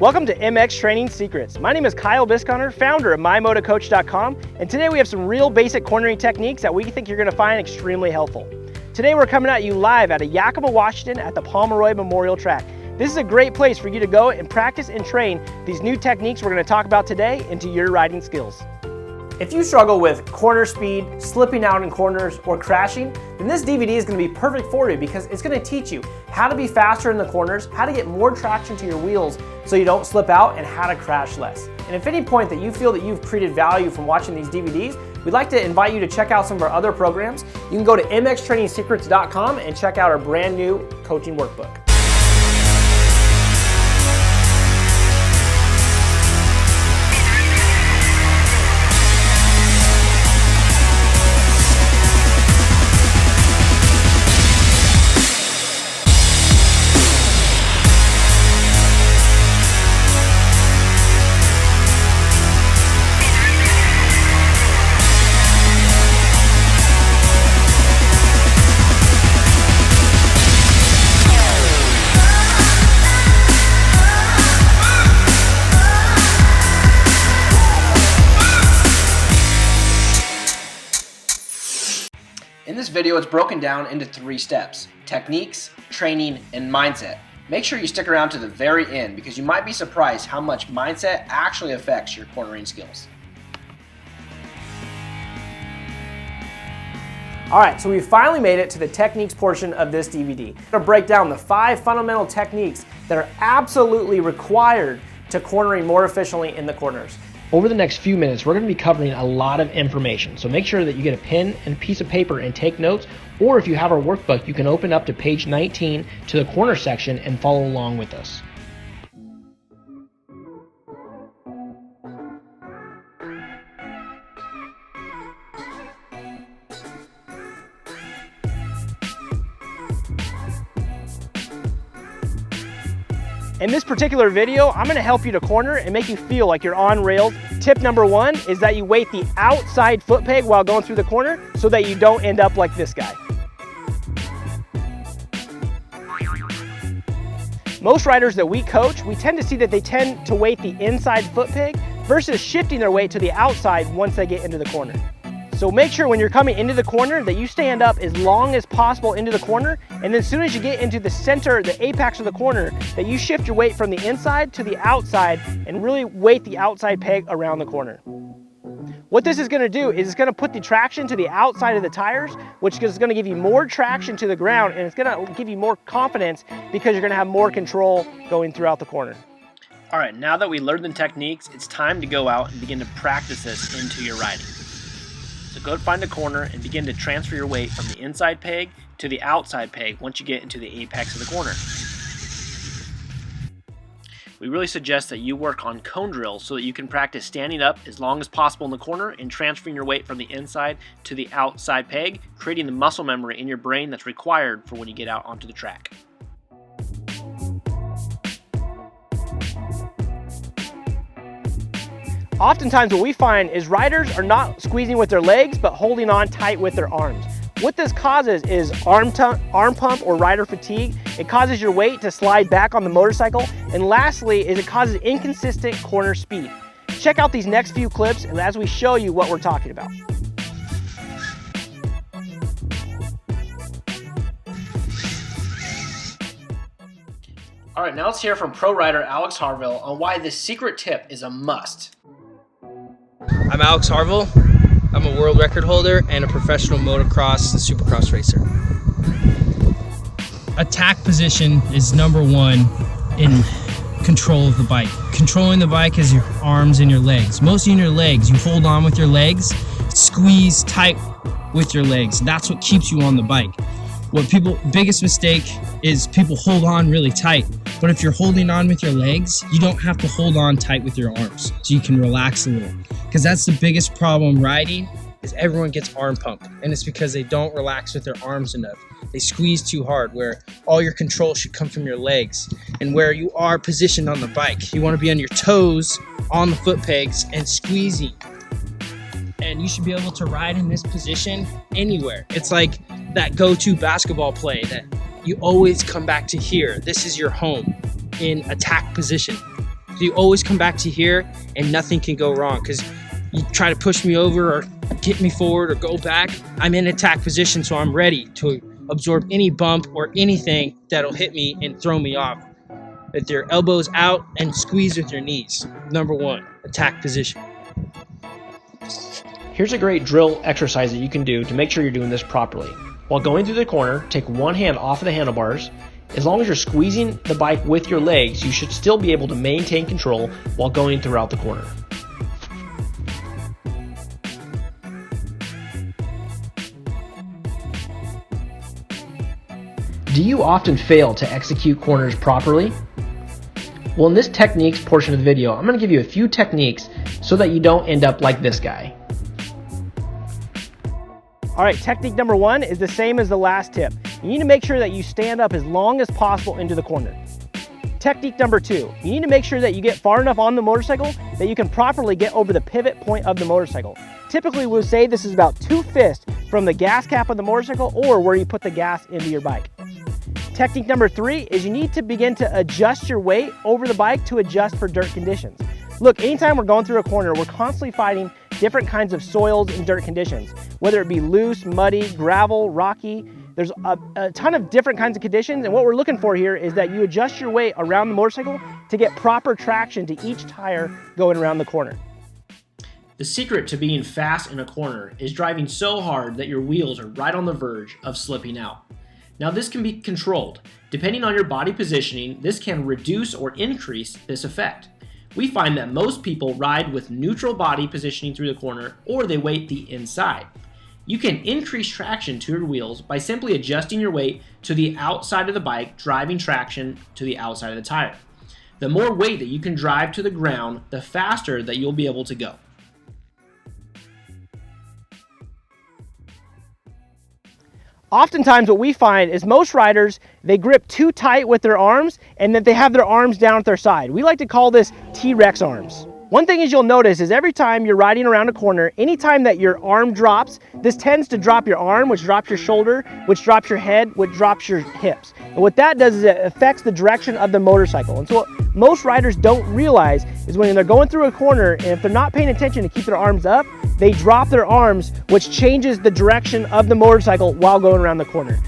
Welcome to MX Training Secrets. My name is Kyle Bisconner, founder of MyMotoCoach.com, and today we have some real basic cornering techniques that we think you're going to find extremely helpful. Today we're coming at you live out of Yakima, Washington at the Pomeroy Memorial Track. This is a great place for you to go and practice and train these new techniques we're going to talk about today into your riding skills. If you struggle with corner speed, slipping out in corners, or crashing, then this DVD is going to be perfect for you because it's going to teach you how to be faster in the corners, how to get more traction to your wheels so you don't slip out, and how to crash less. And if at any point that you feel that you've created value from watching these DVDs, we'd like to invite you to check out some of our other programs. You can go to mxtrainingsecrets.com and check out our brand new coaching workbook. In this video, it's broken down into 3 steps: techniques, training, and mindset. Make sure you stick around to the very end because you might be surprised how much mindset actually affects your cornering skills. Alright, so we finally made it to the techniques portion of this DVD. I'm going to break down the 5 fundamental techniques that are absolutely required to cornering more efficiently in the corners. Over the next few minutes, we're going to be covering a lot of information, so make sure that you get a pen and a piece of paper and take notes, or if you have our workbook, you can open up to page 19 to the corner section and follow along with us. In this particular video, I'm going to help you to corner and make you feel like you're on rails. Tip number 1 is that you weight the outside foot peg while going through the corner so that you don't end up like this guy. Most riders that we coach, we tend to see that they tend to weight the inside foot peg versus shifting their weight to the outside once they get into the corner. So make sure when you're coming into the corner that you stand up as long as possible into the corner, and then as soon as you get into the center, the apex of the corner, that you shift your weight from the inside to the outside and really weight the outside peg around the corner. What this is going to do is it's going to put the traction to the outside of the tires, which is going to give you more traction to the ground, and it's going to give you more confidence because you're going to have more control going throughout the corner. All right, now that we learned the techniques, it's time to go out and begin to practice this into your riding. So go find a corner and begin to transfer your weight from the inside peg to the outside peg once you get into the apex of the corner. We really suggest that you work on cone drills so that you can practice standing up as long as possible in the corner and transferring your weight from the inside to the outside peg, creating the muscle memory in your brain that's required for when you get out onto the track. Oftentimes what we find is riders are not squeezing with their legs but holding on tight with their arms. What this causes is arm pump or rider fatigue. It causes your weight to slide back on the motorcycle, and lastly is it causes inconsistent corner speed. Check out these next few clips and as we show you what we're talking about. All right, now let's hear from pro rider Alex Harville on why this secret tip is a must. I'm Alex Harville. I'm a world record holder and a professional motocross and supercross racer. Attack position is number 1 in control of the bike. Controlling the bike is your arms and your legs. Mostly in your legs. You hold on with your legs, squeeze tight with your legs. That's what keeps you on the bike. Biggest mistake is people hold on really tight. But if you're holding on with your legs, you don't have to hold on tight with your arms, so you can relax a little. Because that's the biggest problem riding, is everyone gets arm pump. And it's because they don't relax with their arms enough. They squeeze too hard, where all your control should come from your legs. And where you are positioned on the bike, you want to be on your toes, on the foot pegs, and squeezing. And you should be able to ride in this position anywhere. It's like that go-to basketball play that you always come back to here. This is your home in attack position. So you always come back to here and nothing can go wrong, because you try to push me over or get me forward or go back, I'm in attack position, so I'm ready to absorb any bump or anything that'll hit me and throw me off. With your elbows out and squeeze with your knees. Number one, attack position. Here's a great drill exercise that you can do to make sure you're doing this properly. While going through the corner, take one hand off of the handlebars. As long as you're squeezing the bike with your legs, you should still be able to maintain control while going throughout the corner. Do you often fail to execute corners properly? Well, in this techniques portion of the video, I'm going to give you a few techniques so that you don't end up like this guy. All right, technique number one is the same as the last tip. You need to make sure that you stand up as long as possible into the corner. Technique number two, you need to make sure that you get far enough on the motorcycle that you can properly get over the pivot point of the motorcycle. Typically, we'll say this is about 2 fists from the gas cap of the motorcycle or where you put the gas into your bike. Technique number three is you need to begin to adjust your weight over the bike to adjust for dirt conditions. Look, anytime we're going through a corner, we're constantly fighting different kinds of soils and dirt conditions, whether it be loose, muddy, gravel, rocky. There's a ton of different kinds of conditions, and what we're looking for here is that you adjust your weight around the motorcycle to get proper traction to each tire going around the corner. The secret to being fast in a corner is driving so hard that your wheels are right on the verge of slipping out. Now this can be controlled. Depending on your body positioning, this can reduce or increase this effect. We find that most people ride with neutral body positioning through the corner, or they weight the inside. You can increase traction to your wheels by simply adjusting your weight to the outside of the bike, driving traction to the outside of the tire. The more weight that you can drive to the ground, the faster that you'll be able to go. Oftentimes what we find is most riders, they grip too tight with their arms and that they have their arms down at their side. We like to call this T-Rex arms. One thing is you'll notice is every time you're riding around a corner, anytime that your arm drops, this tends to drop your arm, which drops your shoulder, which drops your head, which drops your hips. And what that does is it affects the direction of the motorcycle. And so what most riders don't realize is when they're going through a corner and if they're not paying attention to keep their arms up, they drop their arms, which changes the direction of the motorcycle while going around the corner.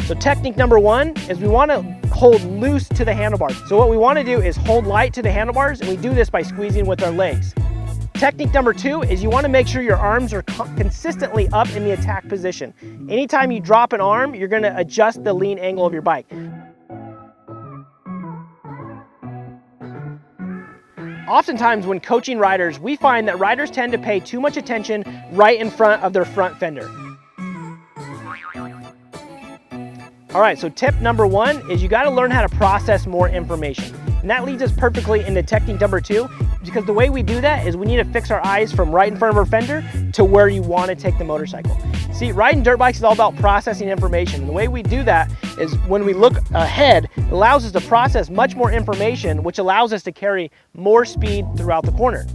So technique number one is we want to hold loose to the handlebars. So what we want to do is hold light to the handlebars, and we do this by squeezing with our legs. Technique number two is you want to make sure your arms are consistently up in the attack position. Anytime you drop an arm, you're going to adjust the lean angle of your bike. Oftentimes when coaching riders, we find that riders tend to pay too much attention right in front of their front fender. All right, so tip number one is you got to learn how to process more information. And that leads us perfectly into technique number two, because the way we do that is we need to fix our eyes from right in front of our fender to where you want to take the motorcycle. See, riding dirt bikes is all about processing information. And the way we do that is when we look ahead, it allows us to process much more information, which allows us to carry more speed throughout the corner.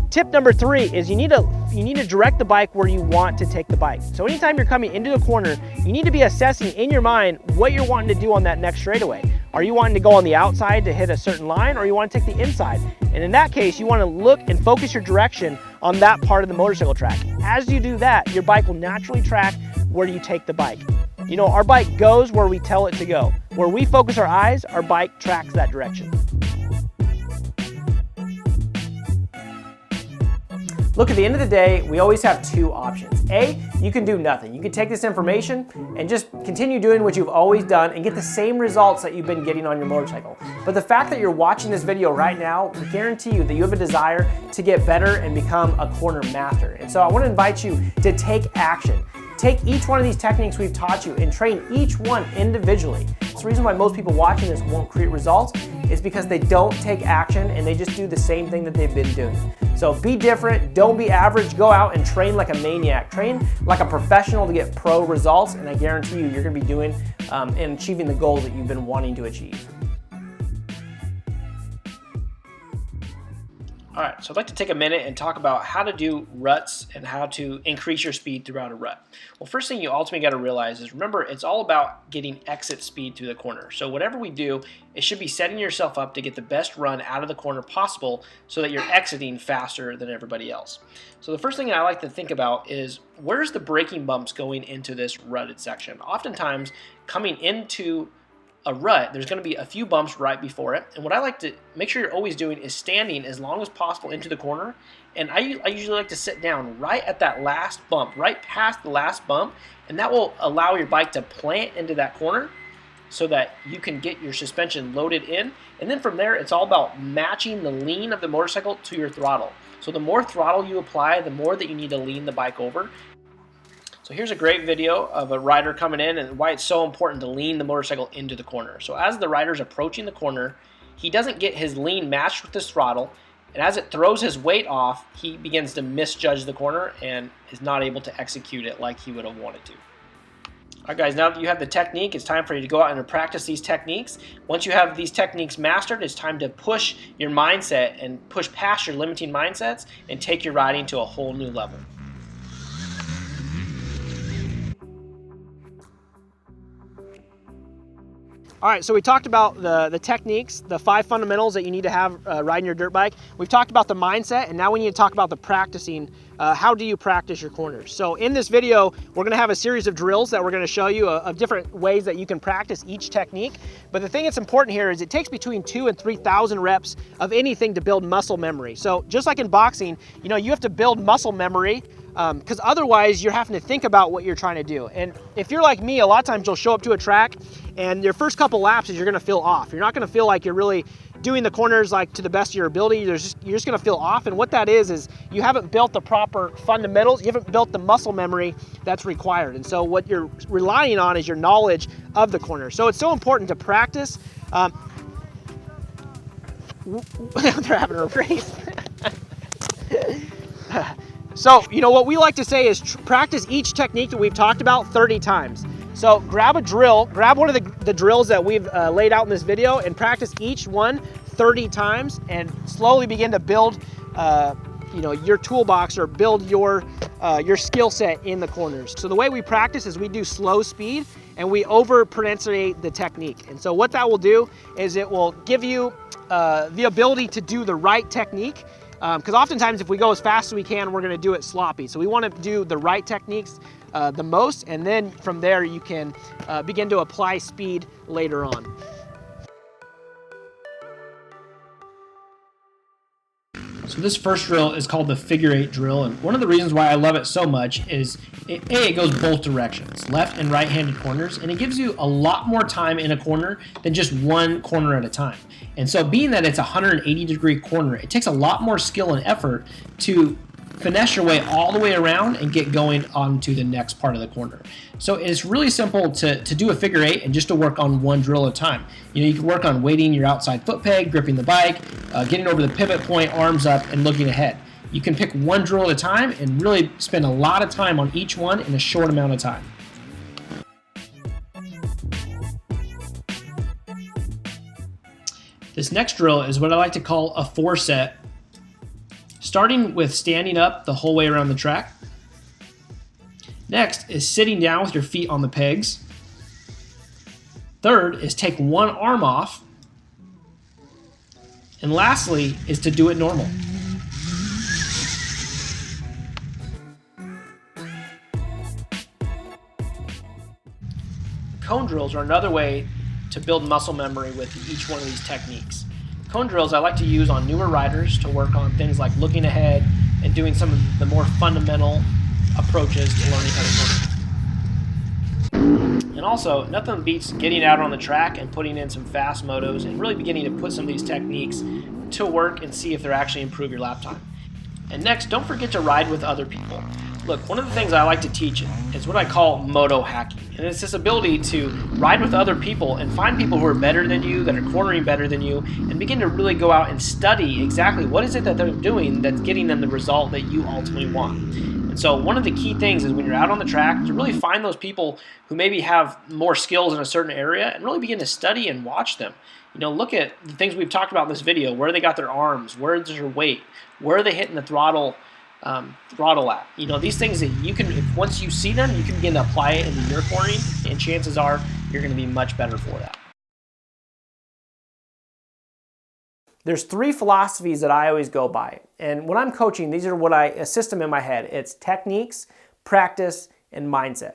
Tip number three is you need to direct the bike where you want to take the bike. So anytime you're coming into the corner, you need to be assessing in your mind what you're wanting to do on that next straightaway. Are you wanting to go on the outside to hit a certain line, or you want to take the inside? And in that case, you want to look and focus your direction on that part of the motorcycle track. As you do that, your bike will naturally track where you take the bike. You know, our bike goes where we tell it to go. Where we focus our eyes, our bike tracks that direction. Look, at the end of the day, we always have two options. A, you can do nothing. You can take this information and just continue doing what you've always done and get the same results that you've been getting on your motorcycle. But the fact that you're watching this video right now, we guarantee you that you have a desire to get better and become a corner master. And so I want to invite you to take action. Take each one of these techniques we've taught you and train each one individually. It's the reason why most people watching this won't create results is because they don't take action and they just do the same thing that they've been doing. So be different, don't be average, go out and train like a maniac. Train like a professional to get pro results, and I guarantee you, you're gonna be doing and achieving the goal that you've been wanting to achieve. Alright, so I'd like to take a minute and talk about how to do ruts and how to increase your speed throughout a rut. Well, first thing you ultimately got to realize is, remember, it's all about getting exit speed through the corner. So whatever we do, it should be setting yourself up to get the best run out of the corner possible so that you're exiting faster than everybody else. So the first thing I like to think about is, where's the braking bumps going into this rutted section? Oftentimes, coming into a rut, there's going to be a few bumps right before it, and what I like to make sure you're always doing is standing as long as possible into the corner, and I usually like to sit down right at that last bump, right past the last bump, and that will allow your bike to plant into that corner so that you can get your suspension loaded in, and then from there it's all about matching the lean of the motorcycle to your throttle. So the more throttle you apply, the more that you need to lean the bike over. So here's a great video of a rider coming in and why it's so important to lean the motorcycle into the corner. So as the rider's approaching the corner, he doesn't get his lean matched with his throttle, and as it throws his weight off, he begins to misjudge the corner and is not able to execute it like he would have wanted to. Alright guys, now that you have the technique, it's time for you to go out and practice these techniques. Once you have these techniques mastered, it's time to push your mindset and push past your limiting mindsets and take your riding to a whole new level. All right, so we talked about the techniques, the 5 fundamentals that you need to have riding your dirt bike. We've talked about the mindset, and now we need to talk about the practicing. How do you practice your corners? So in this video, we're gonna have a series of drills that we're gonna show you of different ways that you can practice each technique. But the thing that's important here is it takes between 2,000 and 3,000 reps of anything to build muscle memory. So just like in boxing, you know, you have to build muscle memory because otherwise you're having to think about what you're trying to do. And if you're like me, a lot of times you'll show up to a track and your first couple laps is you're gonna feel off. You're not gonna feel like you're really doing the corners like to the best of your ability. You're just gonna feel off, and what that is you haven't built the proper fundamentals, you haven't built the muscle memory that's required. And so what you're relying on is your knowledge of the corner. So it's so important to practice. They're having a race. So, you know, what we like to say is practice each technique that we've talked about 30 times. So grab a drill, grab one of the drills that we've laid out in this video and practice each one 30 times and slowly begin to build you know, your toolbox or build your skill set in the corners. So the way we practice is we do slow speed and we over pronunciate the technique. And so what that will do is it will give you the ability to do the right technique. Because oftentimes if we go as fast as we can, we're gonna do it sloppy. So we wanna do the right techniques the most, and then from there you can begin to apply speed later on. So this first drill is called the figure 8 drill, and one of the reasons why I love it so much is it goes both directions, left and right-handed corners, and it gives you a lot more time in a corner than just one corner at a time. And so being that it's a 180-degree corner, it takes a lot more skill and effort to finesse your way all the way around and get going onto the next part of the corner. So it's really simple to do a figure 8 and just to work on one drill at a time. You know, you can work on weighting your outside foot peg, gripping the bike, getting over the pivot point, arms up, and looking ahead. You can pick one drill at a time and really spend a lot of time on each one in a short amount of time. This next drill is what I like to call a 4-set, starting with standing up the whole way around the track. Next is sitting down with your feet on the pegs. Third is take one arm off. And lastly is to do it normal. Cone drills are another way to build muscle memory with each one of these techniques. Cone drills I like to use on newer riders to work on things like looking ahead and doing some of the more fundamental approaches to learning how to corner. And also, nothing beats getting out on the track and putting in some fast motos and really beginning to put some of these techniques to work and see if they're actually improve your lap time. And next, don't forget to ride with other people. Look, one of the things I like to teach is what I call moto hacking. And it's this ability to ride with other people and find people who are better than you, that are cornering better than you, and begin to really go out and study exactly what is it that they're doing that's getting them the result that you ultimately want. And so one of the key things is when you're out on the track to really find those people who maybe have more skills in a certain area and really begin to study and watch them. Look at the things we've talked about in this video, where they got their arms, where's their weight, where are they hitting the throttle at. These things that you can, once you see them, you can begin to apply it into your cornering, and chances are you're going to be much better for that. There's 3 philosophies that I always go by. And when I'm coaching, these are what a system in my head. It's techniques, practice, and mindset.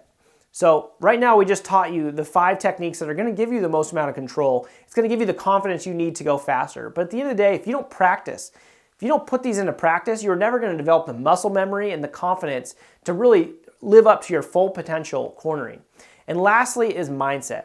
So right now we just taught you the 5 techniques that are going to give you the most amount of control. It's going to give you the confidence you need to go faster. But at the end of the day, if you don't practice, if you don't put these into practice, you're never going to develop the muscle memory and the confidence to really live up to your full potential cornering. And lastly is mindset.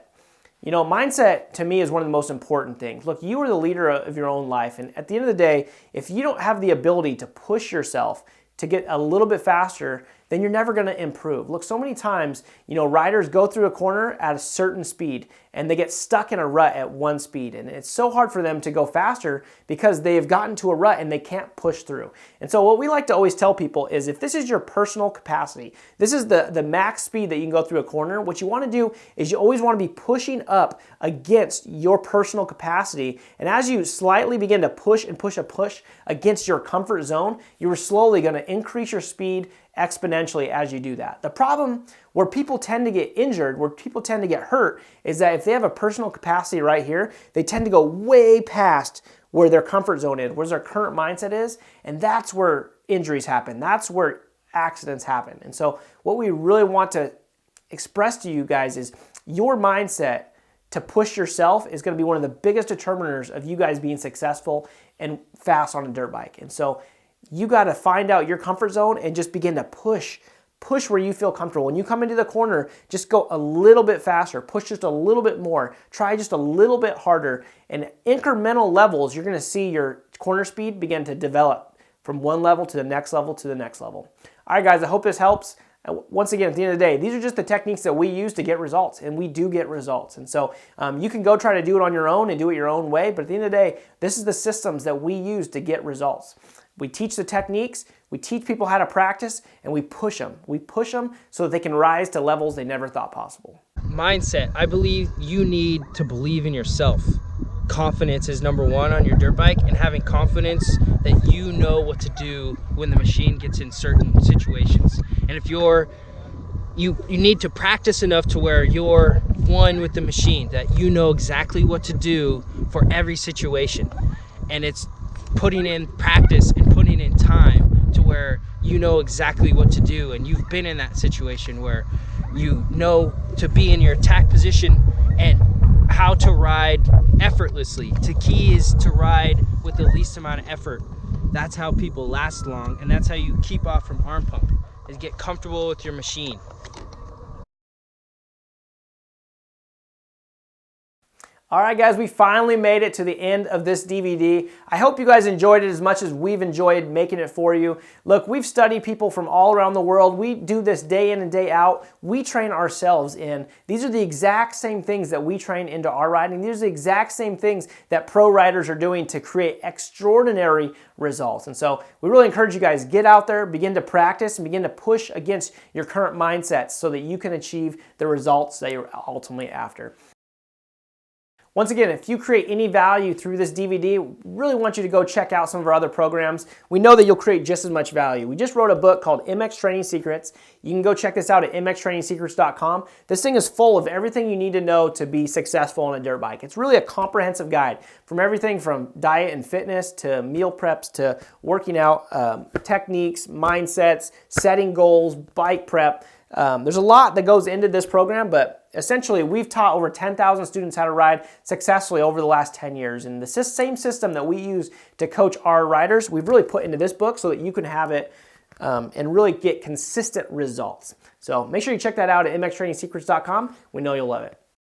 Mindset to me is one of the most important things. Look, you are the leader of your own life. And at the end of the day, if you don't have the ability to push yourself to get a little bit faster, then you're never going to improve. Look, so many times, riders go through a corner at a certain speed and they get stuck in a rut at one speed. And it's so hard for them to go faster because they've gotten to a rut and they can't push through. And so what we like to always tell people is if this is your personal capacity, this is the max speed that you can go through a corner, what you want to do is you always want to be pushing up against your personal capacity. And as you slightly begin to push and push against your comfort zone, you're slowly going to increase your speed exponentially as you do that. The problem where people tend to get injured, where people tend to get hurt, is that if they have a personal capacity right here, they tend to go way past where their comfort zone is, where their current mindset is, and that's where injuries happen. That's where accidents happen. And so what we really want to express to you guys is your mindset to push yourself is going to be one of the biggest determiners of you guys being successful and fast on a dirt bike. And so you got to find out your comfort zone and just begin to push where you feel comfortable. When you come into the corner, just go a little bit faster, push just a little bit more, try just a little bit harder, and incremental levels, you're going to see your corner speed begin to develop from one level to the next level to the next level. All right, guys, I hope this helps. Once again, at the end of the day, these are just the techniques that we use to get results, and we do get results. And so you can go try to do it on your own and do it your own way, but at the end of the day, this is the systems that we use to get results. We teach the techniques, we teach people how to practice, and we push them. We push them so that they can rise to levels they never thought possible. Mindset. I believe you need to believe in yourself. Confidence is number 1 on your dirt bike, and having confidence that you know what to do when the machine gets in certain situations. And if you need to practice enough to where you're one with the machine, that you know exactly what to do for every situation. And it's putting in practice and putting in time to where you know exactly what to do, and you've been in that situation where you know to be in your attack position and how to ride effortlessly. The key is to ride with the least amount of effort. That's how people last long, and that's how you keep off from arm pump, is get comfortable with your machine. All right, guys, we finally made it to the end of this DVD. I hope you guys enjoyed it as much as we've enjoyed making it for you. Look, we've studied people from all around the world. We do this day in and day out. We train ourselves in. These are the exact same things that we train into our riding. These are the exact same things that pro riders are doing to create extraordinary results. And so we really encourage you guys, get out there, begin to practice, and begin to push against your current mindsets so that you can achieve the results that you're ultimately after. Once again, if you create any value through this DVD, we really want you to go check out some of our other programs. We know that you'll create just as much value. We just wrote a book called MX Training Secrets. You can go check this out at mxtrainingsecrets.com. This thing is full of everything you need to know to be successful on a dirt bike. It's really a comprehensive guide from everything from diet and fitness to meal preps to working out, techniques, mindsets, setting goals, bike prep. There's a lot that goes into this program, but essentially we've taught over 10,000 students how to ride successfully over the last 10 years. And the same system that we use to coach our riders, we've really put into this book so that you can have it and really get consistent results. So make sure you check that out at mxtrainingsecrets.com. We know you'll love it.